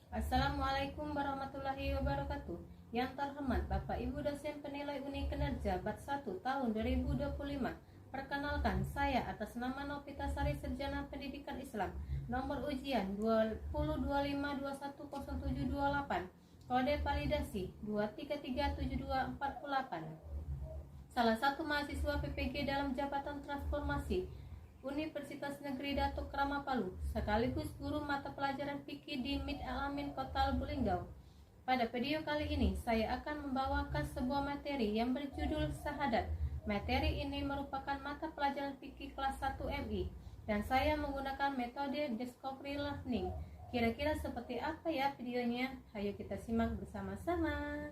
Assalamualaikum warahmatullahi wabarakatuh. Yang terhormat Bapak Ibu dosen penilai unit kinerja Bat 1 tahun 2025. Perkenalkan, saya atas nama Novita Sari Sarjana Pendidikan Islam, nomor ujian 2025210728, kode validasi 2337248. Salah satu mahasiswa PPG dalam Jabatan Transformasi Universitas Negeri Datuk Krama Palu, sekaligus guru mata pelajaran fikih di MIT Al-Amin Kota Lubuk Linggau. Pada video kali ini, saya akan membawakan sebuah materi yang berjudul Syahadat. Materi ini merupakan mata pelajaran fikih kelas 1 MI, dan saya menggunakan metode Discovery Learning. Kira-kira seperti apa ya videonya? Ayo kita simak bersama-sama.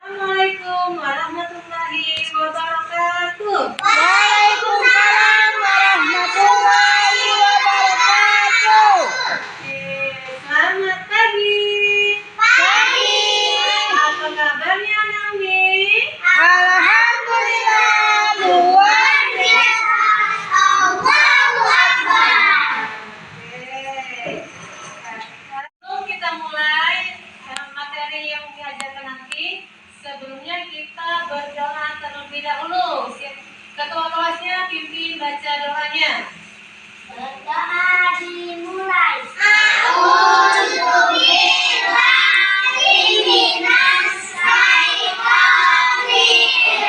Assalamualaikum warahmatullahi wabarakatuh. Waalaikumsalam warahmatullahi wabarakatuh. Selamat pagi. Pagi. Apa kabarnya Naomi? Alhamdulillah luar biasa. Allahu Akbar. Sebelum kita mulai materi yang diajarkan nanti, sebelumnya kita berdoa terlebih dahulu. Ketua kelasnya pimpin baca doanya. Berdoa dimulai. A'udzubillahi minas syaitonir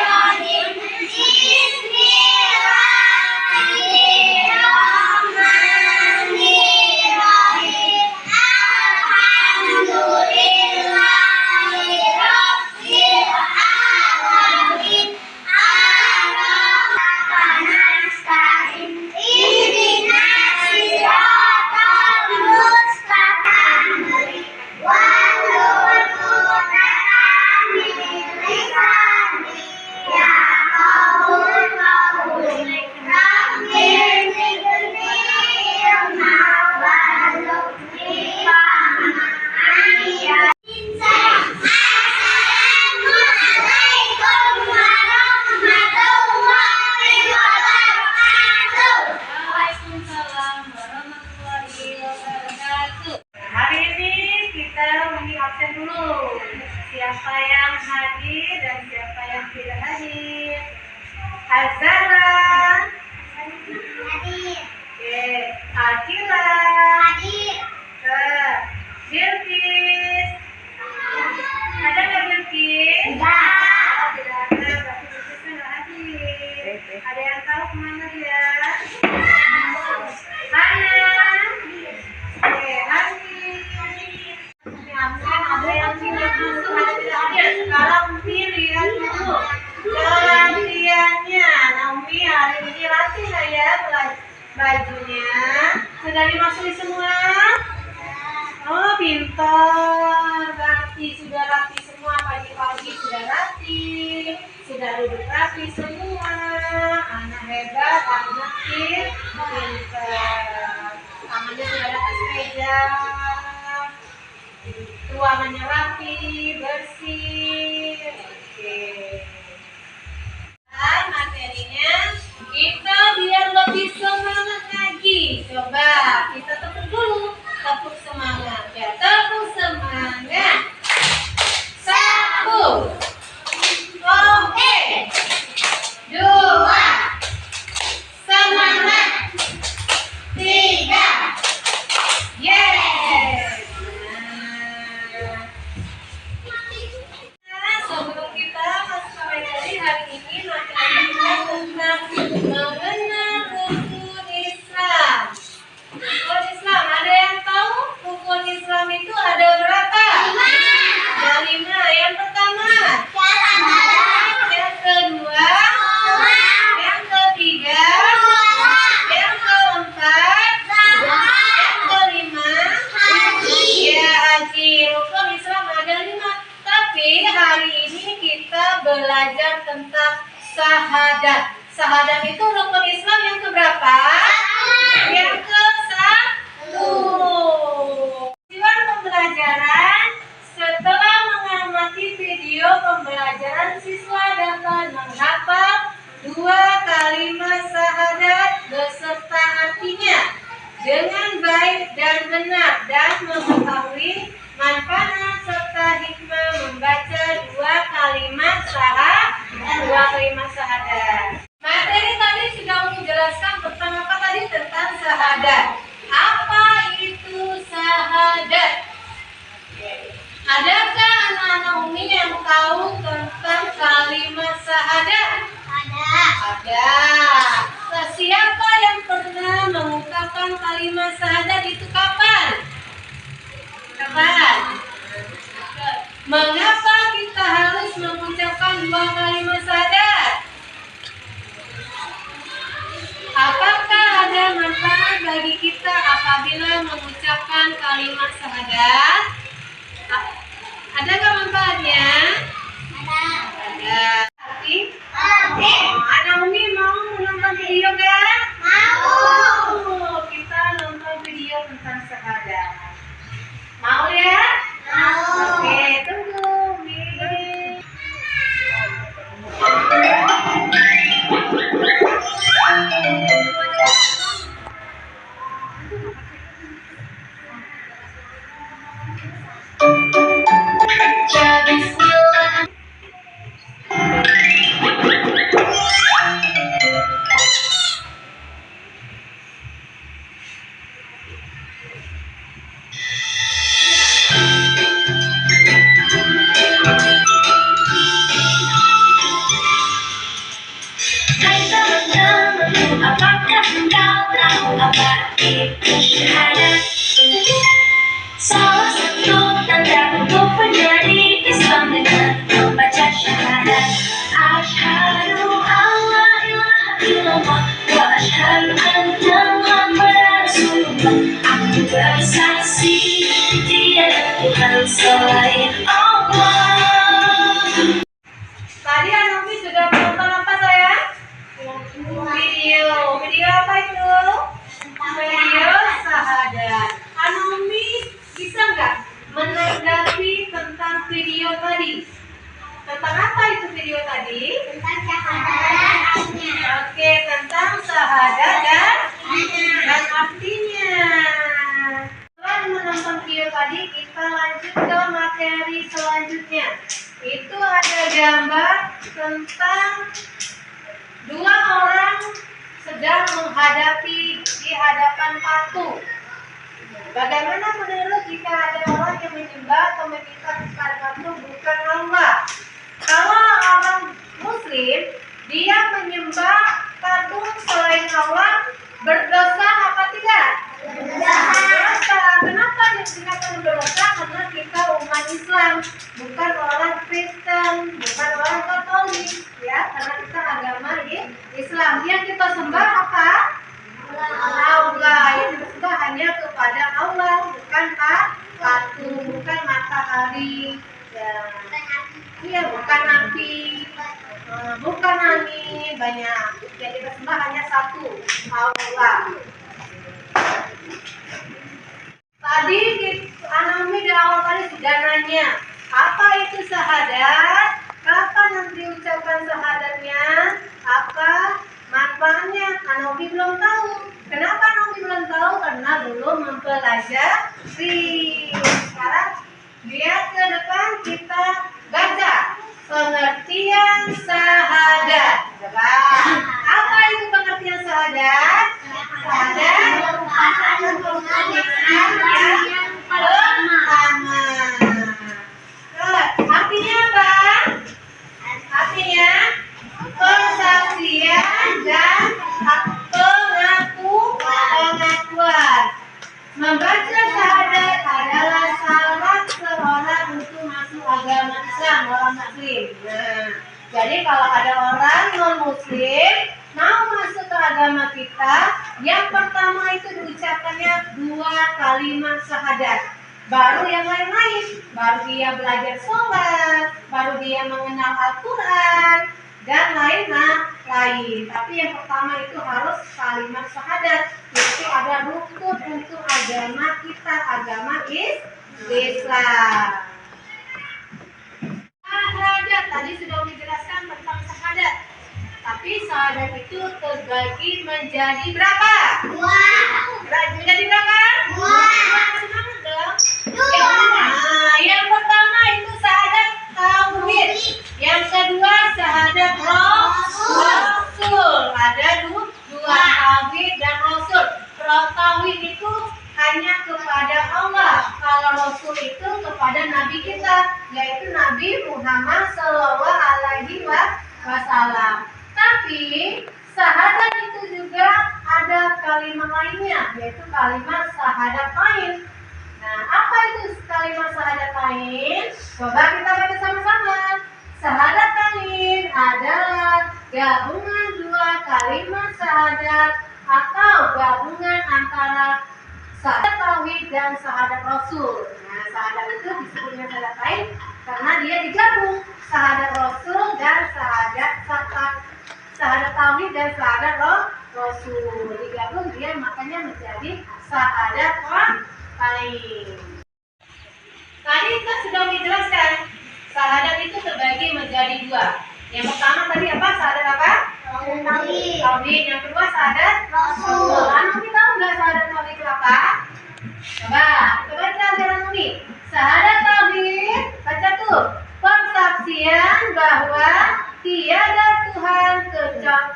rajim. Bismillahirrahmanirrahim. Alhamdulillahi rabbil alamin. Ar-Rahman nasta'in. Ihdinas siratal mustaqim. Wahlul 'uqdatam min lisani yafqahul qawli. Rabbi zidni ilma warzuqni fahman. Assalamualaikum warahmatullahi wabarakatuh. Waalaikumsalam warahmatullahi wabarakatuh. Hari ini kita mengisi absen dulu. Siapa yang hadir dan siapa yang tidak hadir? Azara. Hadir. Oke. Akila. Hadir. Bilkis. Ada nggak Bilkis? Enggak. Oh, tidak ada. Berarti Bilkisnya nggak hadir. Ada yang tahu kemana dia? Hana. Oke, hadir. Ini absen, ada yang tidak masuk, ada tidak hadir. Sekarang lihat dulu latihannya. Naomi hari ini latih nggak ya bajunya? Sudah dimasuki semua? Oh, pintar. Sudah rapi semua. Pagi-pagi sudah rapi. Sudah duduk rapi semua. Anak hebat, anak pintar. Tangannya sudah ada atas meja. Ruangannya rapi, bersih. Oke. Dan materinya kita biar lebih semangat lagi. Coba kita tepuk dulu. Tepuk semangat ya. Tepuk semangat. 1. Oke. 2. Semangat. 3. Yes. Nah, sebelum kita masuk belajar tentang syahadat. Syahadat itu rukun Islam yang keberapa? Yang ke-1. Tujuan pembelajaran: setelah mengamati video pembelajaran, siswa dapat menghafal 2 kalimat syahadat beserta artinya dengan baik dan benar, dan mengetahui manfaat serta hikmah membaca 2 kalimat syahadat. Materi tadi sudah menjelaskan tentang apa tadi? Tentang syahadat. Apa itu syahadat? Adakah anak-anak Umi yang tahu tentang kalimat syahadat? Ada. Siapa yang pernah mengucapkan kalimat syahadat itu kapan? Mengapa kita harus mengucapkan 2 kalimat syahadat? Apakah ada manfaat bagi kita apabila mengucapkan kalimat syahadat? Adakah manfaatnya? Ada. Tapi anak Umi mau nonton video kan? Mau. Kita nonton video tentang syahadat. Mau ya? Mau. Oke, tunggu Umi. Apakah engkau tahu apa itu syahadat? Salah satu tanda untuk menjadi Islam dengan membaca syahadat. Asyhadu alla ilaha illallah wa asyhadu anna Muhammadar Rasulullah. Aku bersaksi tiada Tuhan selain Allah. Tadi anak Umi sudah menonton apa sayang? Video apa itu? Video syahadat. Anak Umi bisa nggak menanggapi tentang video tadi? Tentang apa itu video tadi? Tentang syahadat. Oke, tentang syahadat dan artinya. Setelah menonton video tadi, kita lanjut ke materi selanjutnya. Itu ada gambar tentang 2 orang sedang menghadapi di hadapan patung. Bagaimana menurut jika ada orang yang menyembah atau meminta kepada patung bukan Allah? Kalau orang Muslim dia menyembah patung selain Allah, berdosa apa tidak? Berdosa. Kenapa dikatakan berdosa? Karena kita umat Islam, bukan orang Kristen, bukan orang Katolik, ya. Karena kita agama Islam. Yang kita sembah apa? Allah. Yang kita sembah hanya kepada Allah, bukan patung, bukan matahari, ya. Iya, bukan api, bukan angin, banyak. Yang kita sembah hanya satu, Allah. Tadi anak Umi di awal tadi sudah nanya, apa itu syahadat? Kapan nanti ucapkan syahadatnya? Apa manfaatnya? Anak Umi belum tahu. Kenapa anak Umi belum tahu? Karena belum mempelajari. Sekarang lihat ke depan, kita baca pengertian syahadat. Coba, apa itu pengertian syahadat? Syahadat yang pertama. Artinya apa? Artinya persaksian dan pengakuan. Membaca syahadat adalah syarat seorang untuk masuk agama Islam, orang Muslim. Nah, jadi kalau ada orang non Muslim mau masuk ke agama kita, yang pertama itu diucapkannya 2 kalimat syahadat. baru yang lain-lain, baru dia belajar sholat, baru dia mengenal Al-Quran, dan lain-lain. Tapi yang pertama itu harus kalimat syahadat, yaitu ada rukun untuk agama kita, agama Islam. Syahadat tadi sudah dijelaskan tentang syahadat. Tapi syahadat itu terbagi menjadi berapa? Dua. Menjadi berapa? Dua. Semangat dong. Dua. Yang pertama itu syahadat tauhid. Yang kedua syahadat rasul. Ada dua, tauhid dan rasul. Tauhid itu hanya kepada Allah. Kalau rasul itu kepada nabi kita, yaitu Nabi Muhammad SAW. Tapi syahadat itu juga ada kalimat lainnya, yaitu kalimat syahadatain. Nah, apa itu kalimat syahadatain? Coba kita baca sama-sama. Syahadatain adalah gabungan dua kalimat syahadat atau gabungan antara syahadat tauhid dan syahadat rasul. Nah, syahadat itu disebutnya syahadatain karena dia digabung syahadat rasul dan syahadat tauhid dan syahadat rasul. Digabung dia makanya menjadi syahadat tain. Tadi kita sudah menjelaskan syahadat itu terbagi menjadi dua. Yang pertama tadi apa? Syahadat apa? Tauhid. Yang kedua syahadat rasul. Anu tahu nggak syahadat tauhid itu apa? Coba kita baca ajaran Uni. Syahadat tauhid, baca tuh. Persaksian bahwa tiada Tuhan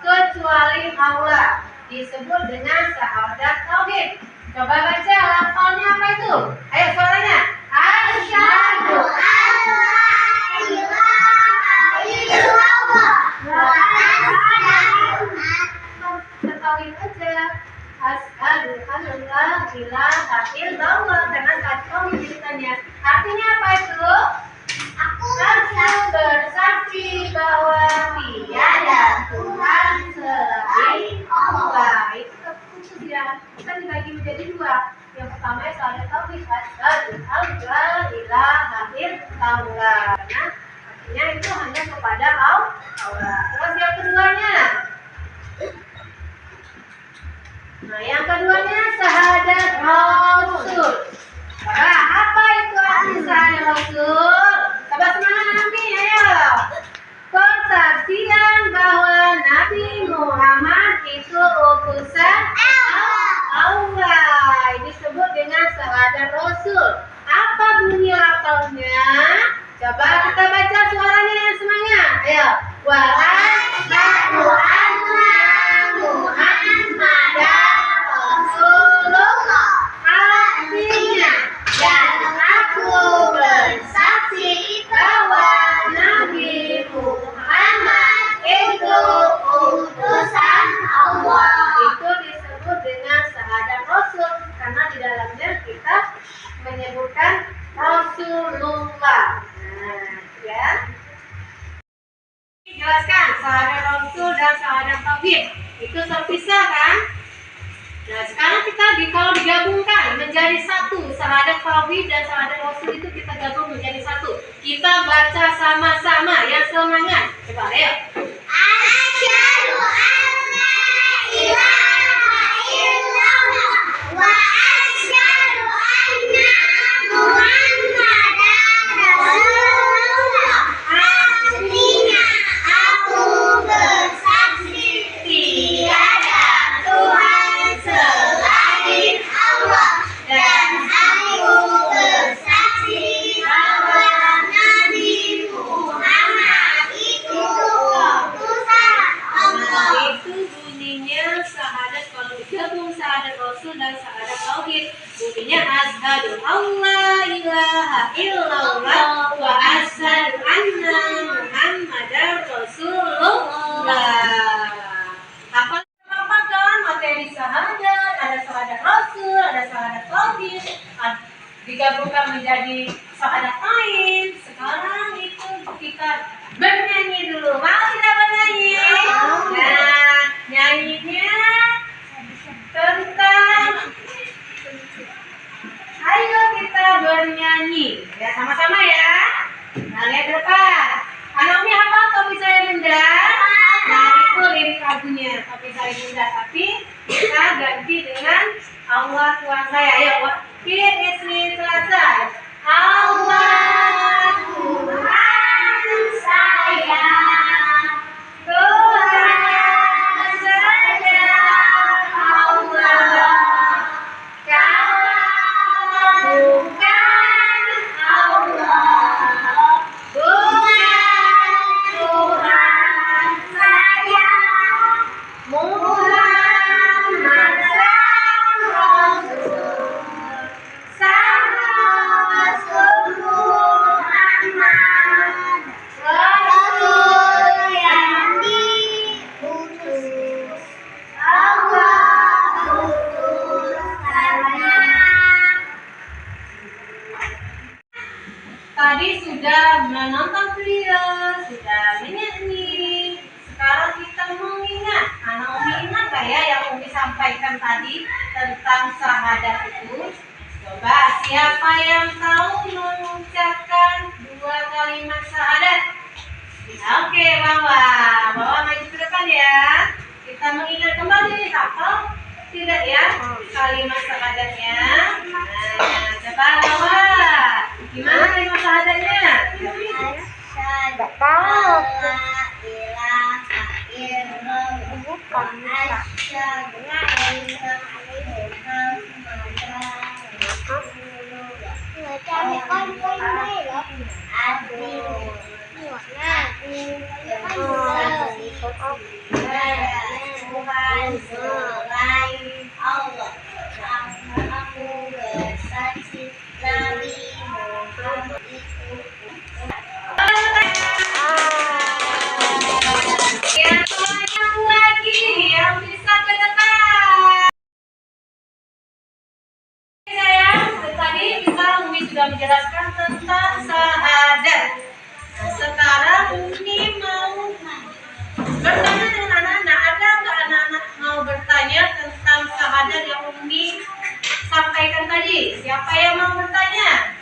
kecuali Allah, disebut dengan syahadat tauhid. Coba baca lafalnya apa itu? Ayo suaranya. Asyhadu an la ilaha illallah wa asyhadu tauhid aja. Asyhadu an la ilaha illallah karena tauhid ceritanya. Artinya apa itu? Aku bersaksi bahwa tiada Tuhan selain Allah. Itu dia. Kita dibagi menjadi dua. Yang pertama syahadat tauhid, asyhadu an la ilaha illallah. Karena artinya itu hanya kepada Allah. Terus yang keduanya. Nah, yang keduanya syahadat rasul. Nah, apa itu arti syahadat rasul? Coba semangat nanti, ayo. Persaksian bahwa Nabi Muhammad itu utusan Allah. Disebut dengan syahadat rasul. Apa bunyi lafalnya? Coba kita baca suaranya yang semangat. Ayo. Wa asyhadu anna Muhammadar Rasulullah. Artinya, dan aku bersaksi bahwa Nabi Muhammad itu utusan Allah. Itu disebut dengan syahadat rasul karena di dalamnya kita menyebutkan Rasulullah. Nah, ya. Jelaskan syahadat rasul dan syahadat tauhid itu terpisah kan? Nah, sekarang kita kalau digabungkan menjadi satu, syahadat tauhid dan syahadat rasul itu kita gabung menjadi satu. Kita baca sama-sama, yang semangat. Coba, ayo. Asyhadu an la ilaha illallah wa asyhadu anna Muhammadar Rasulullah. Artinya, aku bersaksi tiada Tuhan selain Allah, dan aku bersaksi bahwa Nabi Muhammad itu utusan Allah. Nah, itu bunyinya syahadat kalau digabung syahadat rasul dan syahadat tauhid. Bunyinya asyhadu alla ilaha illallah wa asyhadu anna Muhammadar Rasulullah. Apa kan materi syahadat, ada syahadat rasul, ada syahadat tauhid, digabungkan menjadi syahadat lain. Sekarang itu kita bernyanyi dulu. Mau tidak bernyanyi? Nah, nyanyinya tentang ayo kita bernyanyi. Allah Tuhan saya. Ayo, repeat with me selesai. Allah Tuhan saya. Tuhan saja Allah. Kalau bukan Allah, bukan Tuhan saya, Muhammad Rasul, sama Muhammad Rasul yang diutus Allah utusannya. Tadi sudah menonton video, sudah menyanyi. Sekarang kita mengingat. Anak Umi ingat gak ya yang Umi sampaikan tadi tentang syahadat itu? Coba siapa yang tahu mengucapkan 2 kalimat syahadat? Oke, bawa maju ke depan ya. Kita mengingat kembali, hafal tidak ya kalimat syahadatnya? Nah, coba bawa. Gimana kalimat syahadatnya? Tuhan selain Allah, aku bersaksi Nabi Muhammad itu. Yang lagi yang bisa ke depan. Sayang, tadi Umi sudah menjelaskan tentang syahadat. Nah, sekarang Umi mau bertanya dengan anak-anak. Ada nggak anak-anak mau bertanya tentang syahadat yang Umi sampaikan tadi? Siapa yang mau bertanya?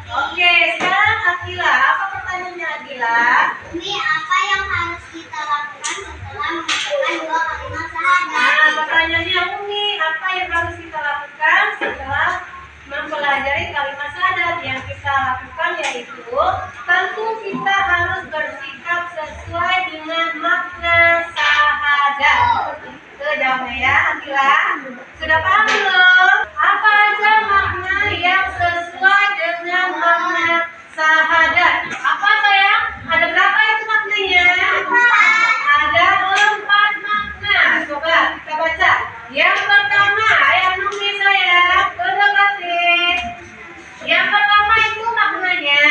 Oke, sekarang Akila. Apa pertanyaannya Akila? Umi, apa yang harus kita lakukan setelah mengucapkan 2 kalimat syahadat? Nah, pertanyaannya Umi, apa yang harus kita lakukan setelah mempelajari kalimat syahadat? Yang kita lakukan yaitu tentu kita harus bersikap sesuai dengan makna syahadat. Sudah ya, Akila? Sudah paham belum? Apa aja makna yang sesuai dengan makna syahadat? Apa sayang? Ada berapa itu maknanya? Ada 4 makna. Coba kita baca. Yang pertama, ayat Umi saya, terima kasih. Yang pertama itu maknanya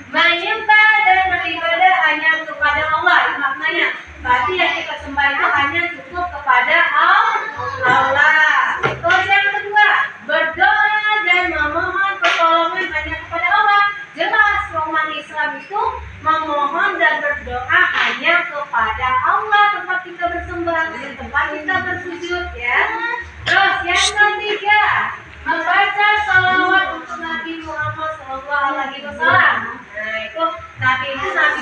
menyembah dan beribadah hanya kepada Allah. Itu maknanya. Berarti yang kita sembah itu hanya cukup kepada Allah. Terus yang kedua, berdoa dan memohon pertolongan hanya kepada Allah. Jelas umat Islam itu memohon dan berdoa hanya kepada Allah, tempat kita bersembah, tempat kita bersujud ya. Terus yang ketiga, membaca salawat untuk Nabi Muhammad SAW. Nah itu Nabi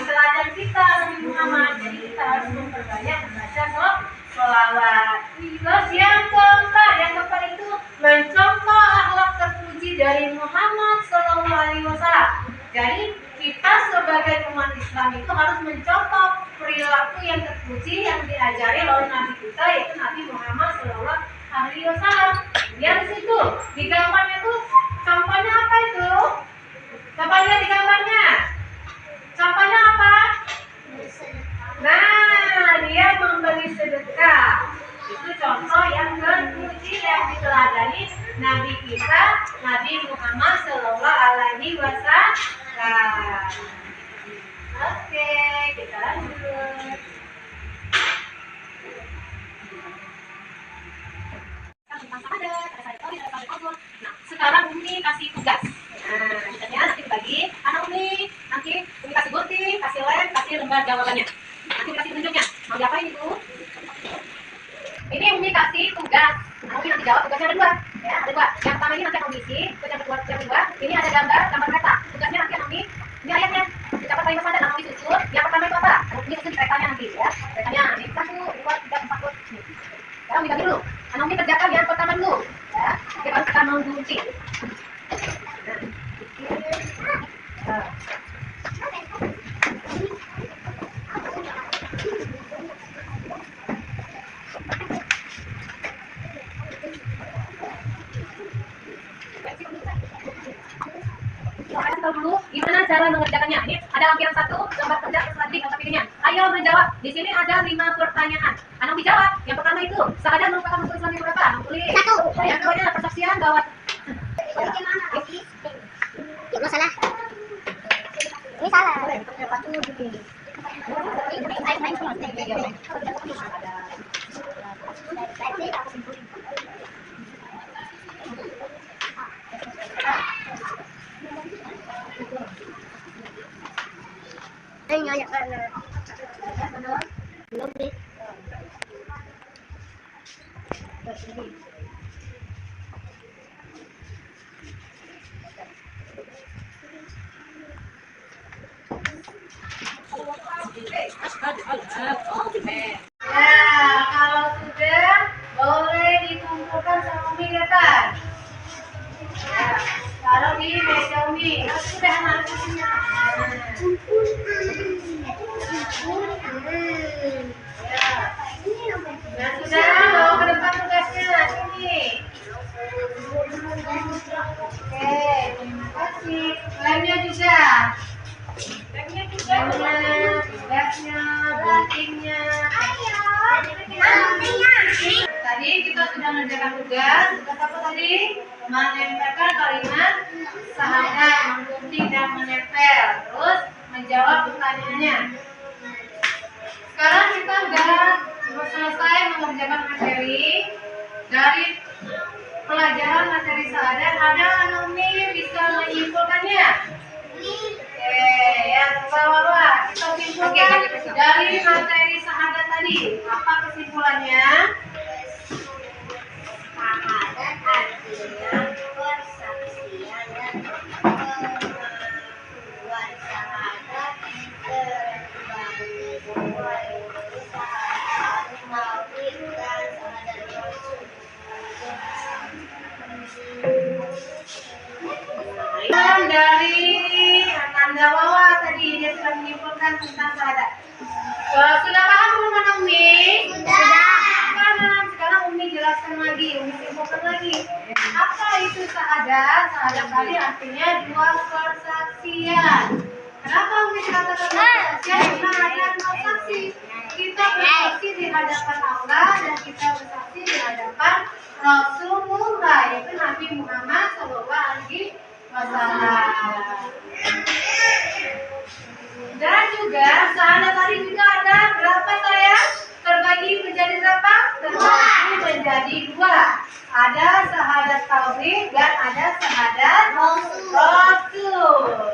teladan kita, Nabi Muhammad. Jadi kita harus memperbanyak membaca salawat. Terus yang keempat itu mencontoh akhlak terpuji dari Muhammad SAW. Jadi kita sebagai umat Islam itu harus mencontoh perilaku yang terpuji yang diajari oleh Nabi kita, yaitu Nabi Muhammad SAW. Yang situ di gambarnya itu contohnya apa itu? Coba lihat di gambarnya. Contohnya apa? Nah, dia memberi sedekah. Itu contoh yang terpuji yang diteladani Nabi kita, Nabi Muhammad SAW. Oke, kita lanjut. Nah, sekarang Umi kasih tugas. Nah, misalnya nanti dibagi, anak Umi kasih gunting, kasih lem, kasih lembar jawabannya. Nanti kasih tunjuknya. Mau diapain itu? Ini Umi kasih tugas. Nah, Umi nanti jawab, tugasnya ada 2. Ya, ada 2. Yang pertama ini nanti Umi isi, terus yang kedua, ini ada gambar kereta. Tugasnya nanti Umi, ini ayatnya. Ucapan kalimat syahadat Umi susun. Yang pertama itu apa? Umi susun keretanya nanti ya. Keretanya ini 1, 2, 3, 4. Sekarang Umi bagi dulu. Umi kerjakan yang pertama dulu. Ya. Oke, baru akan menggunting. Dulu gimana cara mengerjakannya? Ini ada lampiran 1, gambar kerja selanjutnya gambar pilihnya. Ayo menjawab. Di sini ada 5 pertanyaan. Anak dijawab. Yang pertama itu, sahadat merupakan unsur Islam yang berapa? Tulis. Yang keduanya persaksian gawat. Ini salah. Ini salah. Belum deh. Nah, kalau sudah boleh dikumpulkan sama Umi di atas. Nah, taruh di meja Umi. Sudah anak punya. Nah, sudah bawa ke depan tugasnya sini. Oke, terima kasih. Lainnya juga. Tugasnya, batinnya. Tadi kita sudah mengerjakan tugas. Tugas apa tadi? Menempelkan kalimat sahadat, menggunting dan menempel. Terus menjawab pertanyaannya. Sekarang kita sudah selesai mengerjakan materi. Dari pelajaran materi sahadat, ada Anumi bisa menyimpulkannya? Oke, yang bawah kita simpulkan dari materi sahadat tadi. Apa kesimpulannya? Sahadat artinya persaksian dan pengakuan. Sahadat terbagi dua, yaitu sahadat tauhid dan sahadat rasul. Dari tanda bawah tadi dia sudah menyimpulkan tentang sahadat. Sudah paham belum Umi? Sekarang Umi jelaskan lagi, Umi simpulkan lagi. Apa itu sahadat? Sahadat tadi artinya dua persaksian. Kenapa Umi dikatakan persaksian? Karena ada dua saksi. Kita bersaksi di hadapan Allah dan kita bersaksi di hadapan Rasulullah, yaitu Nabi Muhammad SAW. Dan juga sahadat tadi juga ada berapa sayang? Terbagi menjadi berapa? Terbagi menjadi dua. Ada sahadat tauhid dan ada sahadat rasul.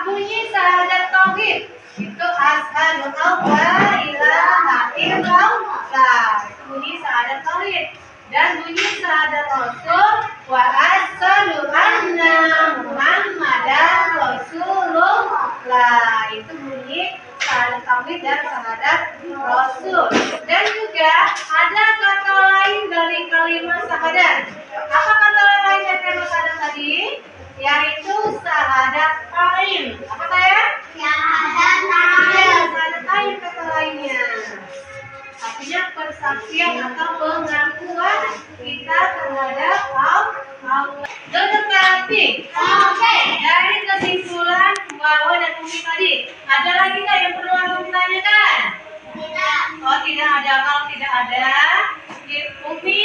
Bunyi sahadat tauhid itu asyhadu an la ilaha illallah. Bunyi sahadat tauhid. Dan bunyi sahadat rasul wa asyhadu anna muhammadan rasulullah. Itu bunyi sahadat tauhid dan sahadat rasul. Dan juga ada kata lain dari kalimat sahadat. Apa kata lain dari kalimat sahadat tadi? Yaitu sahadat ain. Apa saya? Sahadat Ya, sahadat ain kata lainnya. Artinya persaksian atau pengakuan kita terhadap Allah. Tetapi dari kesimpulan Wawa dan Umi tadi, ada lagi nggak yang perlu Umi tanyakan? Oh, tidak ada. Kalau tidak ada, Umi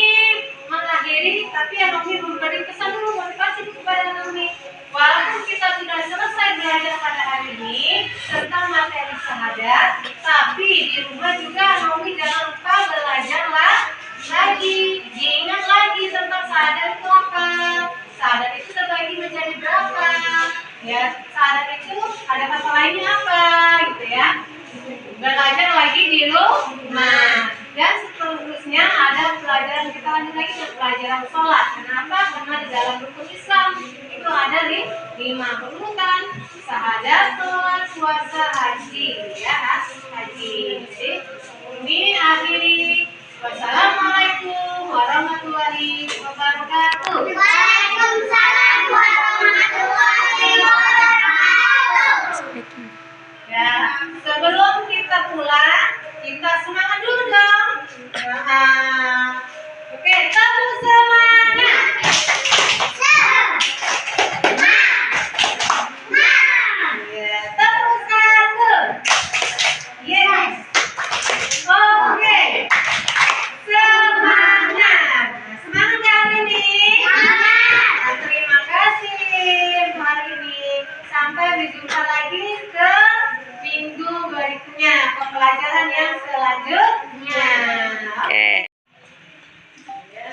mengakhiri, tapi Umi memberi pesan dulu, motivasi kepada Umi. Walaupun kita sudah selesai belajar pada hari ini tentang materi sahadat, tapi di rumah juga Umi jangan lupa belajar lagi, diingat lagi tentang sahadat itu apa. Sahadat itu terbagi menjadi berapa? Ya, sahadat itu ada kata lainnya apa, gitu ya. Belajar lagi di rumah. Dan seterusnya ada pelajaran, kita lanjut lagi ke pelajaran sholat. Kenapa? Karena di dalam rukun Islam itu ada 5 urutan: sahadat, sholat, puasa, haji, ya, haji. Jadi ini akhiri. Wassalamualaikum warahmatullahi semula, kita semangat dulu dong. Nah, oke, tepuk semangat. Ya, tepuk satu. Yes. Oke. Semangat. Semangat ya hari ini. Nah, terima kasih untuk hari ini. Sampai berjumpa lagi ke minggu berikutnya, pembelajaran yang selanjutnya. Oke. Ya.